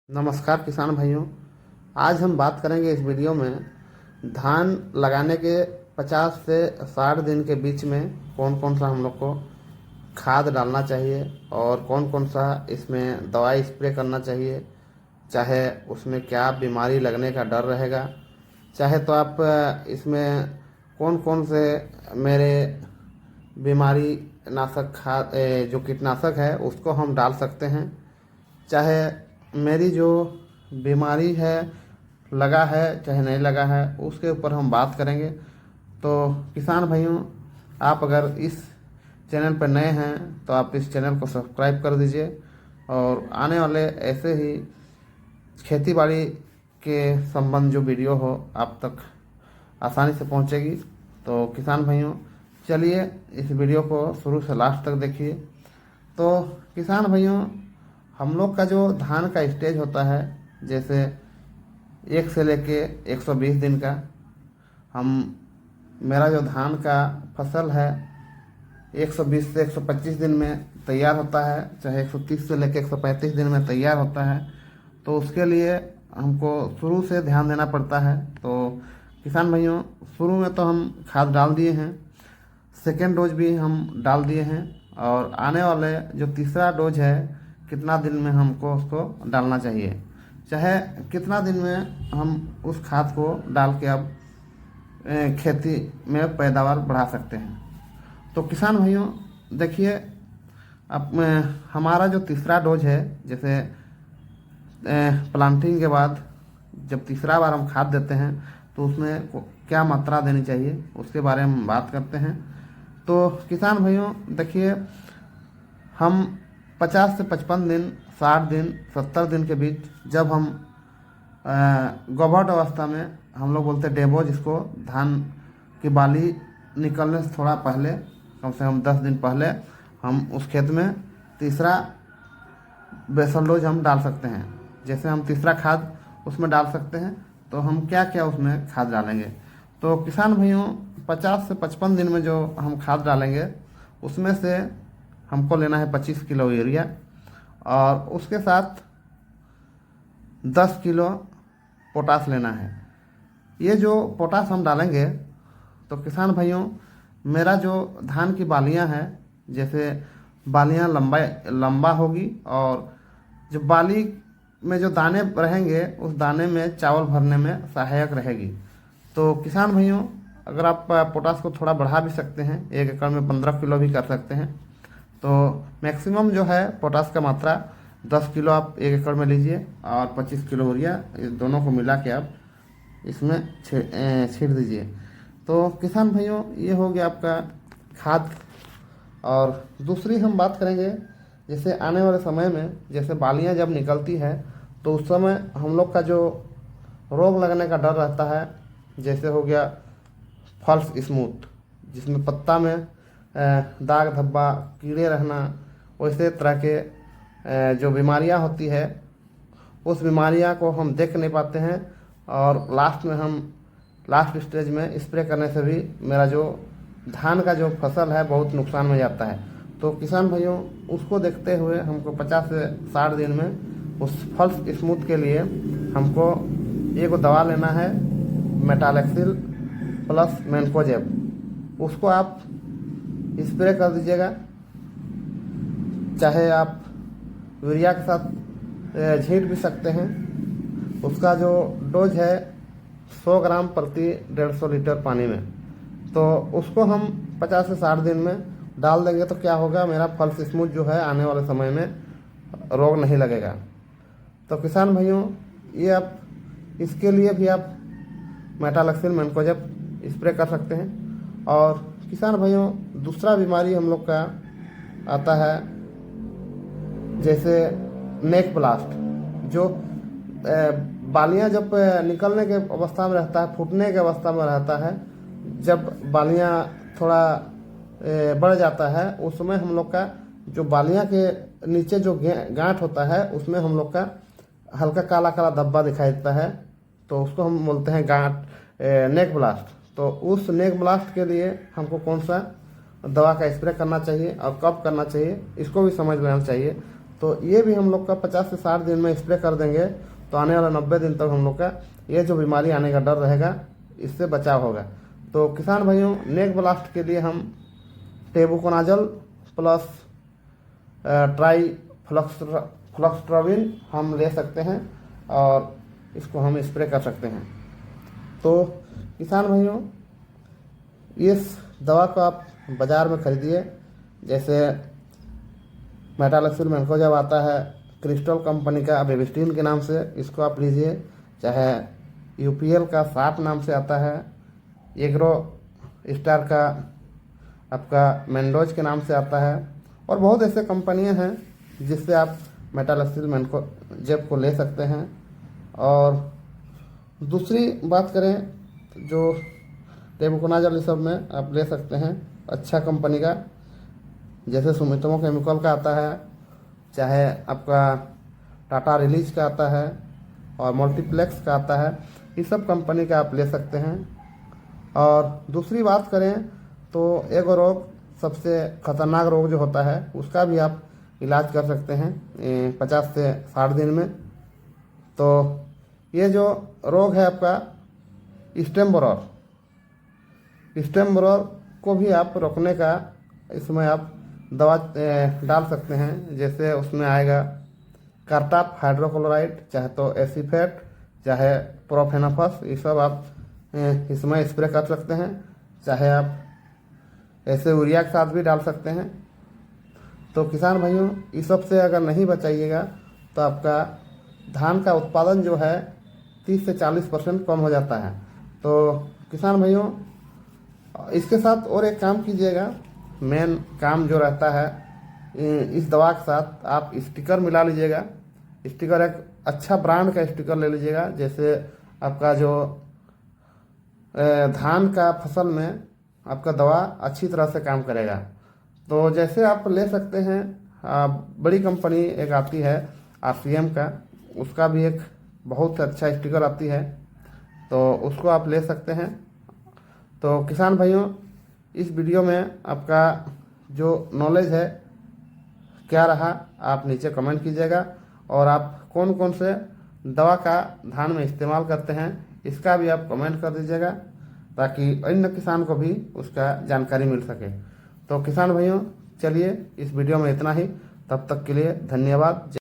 नमस्कार किसान भाइयों। आज हम बात करेंगे इस वीडियो में धान लगाने के 50 से 60 दिन के बीच में कौन कौन सा हम लोग को खाद डालना चाहिए और कौन कौन सा इसमें दवाई स्प्रे करना चाहिए। चाहे उसमें क्या बीमारी लगने का डर रहेगा, चाहे तो आप इसमें कौन कौन से मेरे बीमारी नाशक खाद जो कीटनाशक है उसको हम डाल सकते हैं। चाहे मेरी जो बीमारी है लगा है चाहे नहीं लगा है उसके ऊपर हम बात करेंगे। तो किसान भाइयों, आप अगर इस चैनल पर नए हैं तो आप इस चैनल को सब्सक्राइब कर दीजिए और आने वाले ऐसे ही खेती बाड़ी के संबंध जो वीडियो हो आप तक आसानी से पहुंचेगी। तो किसान भाइयों, चलिए इस वीडियो को शुरू से लास्ट तक देखिए। तो किसान भाइयों, हम लोग का जो धान का स्टेज होता है, जैसे 1 से लेके 120 दिन का, हम मेरा जो धान का फसल है 120 से 125 दिन में तैयार होता है, चाहे 130 से लेके 135 दिन में तैयार होता है। तो उसके लिए हमको शुरू से ध्यान देना पड़ता है। तो किसान भाइयों, शुरू में तो हम खाद डाल दिए हैं, सेकेंड डोज भी हम डाल दिए हैं, और आने वाले जो तीसरा डोज है कितना दिन में हमको उसको डालना चाहिए, चाहे कितना दिन में हम उस खाद को डाल के अब खेती में पैदावार बढ़ा सकते हैं। तो किसान भाइयों देखिए, अब हमारा जो तीसरा डोज है, जैसे प्लांटिंग के बाद जब तीसरा बार हम खाद देते हैं तो उसमें क्या मात्रा देनी चाहिए उसके बारे में हम बात करते हैं। तो किसान भाइयों देखिए, हम 50 से 55 दिन, 60 दिन, 70 दिन के बीच जब हम गौभट अवस्था में, हम लोग बोलते हैं डेबो, जिसको धान की बाली निकलने से थोड़ा पहले, कम से कम 10 दिन पहले, हम उस खेत में तीसरा बेसल डोज हम डाल सकते हैं। जैसे हम तीसरा खाद उसमें डाल सकते हैं, तो हम क्या क्या उसमें खाद डालेंगे। तो किसान भाइयों, 50 से 55 दिन में जो हम खाद डालेंगे उसमें से हमको लेना है 25 किलो यूरिया, और उसके साथ 10 किलो पोटास लेना है। ये जो पोटास हम डालेंगे, तो किसान भाइयों, मेरा जो धान की बालियां हैं, जैसे बालियां लंबा होगी, और जो बाली में जो दाने रहेंगे उस दाने में चावल भरने में सहायक रहेगी। तो किसान भाइयों, अगर आप पोटास को थोड़ा बढ़ा भी सकते हैं, 1 एकड़ में 15 किलो भी कर सकते हैं। तो मैक्सिमम जो है पोटास का मात्रा 10 किलो आप 1 एकड़ में लीजिए, और 25 किलो यूरिया, इस दोनों को मिला के आप इसमें छीट दीजिए। तो किसान भाइयों, ये हो गया आपका खाद। और दूसरी हम बात करेंगे, जैसे आने वाले समय में जैसे बालियां जब निकलती है तो उस समय हम लोग का जो रोग लगने का डर रहता है, जैसे हो गया फॉल्स स्मूथ, जिसमें पत्ता में दाग धब्बा, कीड़े रहना, वैसे तरह के जो बीमारियां होती है, उस बीमारियां को हम देख नहीं पाते हैं, और लास्ट स्टेज में स्प्रे करने से भी मेरा जो धान का जो फसल है बहुत नुकसान में जाता है। तो किसान भाइयों, उसको देखते हुए हमको 50 से 60 दिन में उस फॉल्स स्मूथ के लिए हमको एक दवा लेना है, मेटालेक्सिल प्लस मैनकोजेब। उसको आप स्प्रे कर दीजिएगा, चाहे आप यूरिया के साथ छींट भी सकते हैं। उसका जो डोज है 100 ग्राम प्रति 150 लीटर पानी में। तो उसको हम 50 से 60 दिन में डाल देंगे, तो क्या होगा, मेरा फॉल्स स्मूथ जो है आने वाले समय में रोग नहीं लगेगा। तो किसान भाइयों, ये आप इसके लिए भी आप मेटालेक्सिल मैनकोजेब स्प्रे कर सकते हैं। और किसान भाइयों, दूसरा बीमारी हम लोग का आता है, जैसे नेक ब्लास्ट, जो बालियां जब निकलने के अवस्था में रहता है, फूटने के अवस्था में रहता है, जब बालियां थोड़ा बढ़ जाता है, उस समय हम लोग का जो बालियां के नीचे जो गांठ होता है उसमें हम लोग का हल्का काला काला धब्बा दिखाई देता है। तो उसको हम बोलते हैं नेक ब्लास्ट। तो उस नेक ब्लास्ट के लिए हमको कौन सा दवा का स्प्रे करना चाहिए और कब करना चाहिए, इसको भी समझ लेना चाहिए। तो ये भी हम लोग का 50 से 60 दिन में स्प्रे कर देंगे तो आने वाला 90 दिन तक हम लोग का ये जो बीमारी आने का डर रहेगा इससे बचाव होगा। तो किसान भाइयों, नेक ब्लास्ट के लिए हम टेबुकोनाजल प्लस ट्राई फ्लक्सट्राबिन हम ले सकते हैं और इसको हम स्प्रे कर सकते हैं। तो किसान भाइयों, इस दवा को आप बाज़ार में खरीदिए, जैसे मेटालक्सिल मैंकोजेब आता है, क्रिस्टल कंपनी का बेबिस्टिन के नाम से इसको आप लीजिए, चाहे यूपीएल का साप नाम से आता है, एग्रो स्टार का आपका मेंडोज के नाम से आता है, और बहुत ऐसे कंपनियां हैं जिससे आप मेटालक्सिल मैंकोजेब को ले सकते हैं। और दूसरी बात करें जो टेबुकोनाजल सब में आप ले सकते हैं अच्छा कंपनी का, जैसे सुमिटोमो केमिकल का आता है, चाहे आपका टाटा रिलीज का आता है और मल्टीप्लेक्स का आता है, इस सब कंपनी का आप ले सकते हैं। और दूसरी बात करें तो एक रोग, सबसे खतरनाक रोग जो होता है उसका भी आप इलाज कर सकते हैं 50 से 60 दिन में। तो ये जो रोग है आपका स्टेम बोरर को भी आप रोकने का इसमें आप दवा डाल सकते हैं, जैसे उसमें आएगा कार्टाप हाइड्रोक्लोराइड, चाहे तो एसीफेट, चाहे प्रोफेनाफस, ये सब आप इसमें स्प्रे कर सकते हैं, चाहे आप ऐसे यूरिया के साथ भी डाल सकते हैं। तो किसान भाइयों, इस सब से अगर नहीं बचाइएगा तो आपका धान का उत्पादन जो है 30 से 40% कम हो जाता है। तो किसान भाइयों, इसके साथ और एक काम कीजिएगा, मेन काम जो रहता है इस दवा के साथ आप स्टिकर मिला लीजिएगा। स्टिकर एक अच्छा ब्रांड का स्टिकर ले लीजिएगा, जैसे आपका जो धान का फसल में आपका दवा अच्छी तरह से काम करेगा। तो जैसे आप ले सकते हैं, बड़ी कंपनी एक आती है आरसीएम का, उसका भी एक बहुत अच्छा स्टिकर आती है, तो उसको आप ले सकते हैं। तो किसान भाइयों, इस वीडियो में आपका जो नॉलेज है क्या रहा, आप नीचे कमेंट कीजिएगा, और आप कौन कौन से दवा का धान में इस्तेमाल करते हैं इसका भी आप कमेंट कर दीजिएगा, ताकि अन्य किसान को भी उसका जानकारी मिल सके। तो किसान भाइयों, चलिए इस वीडियो में इतना ही, तब तक के लिए धन्यवाद।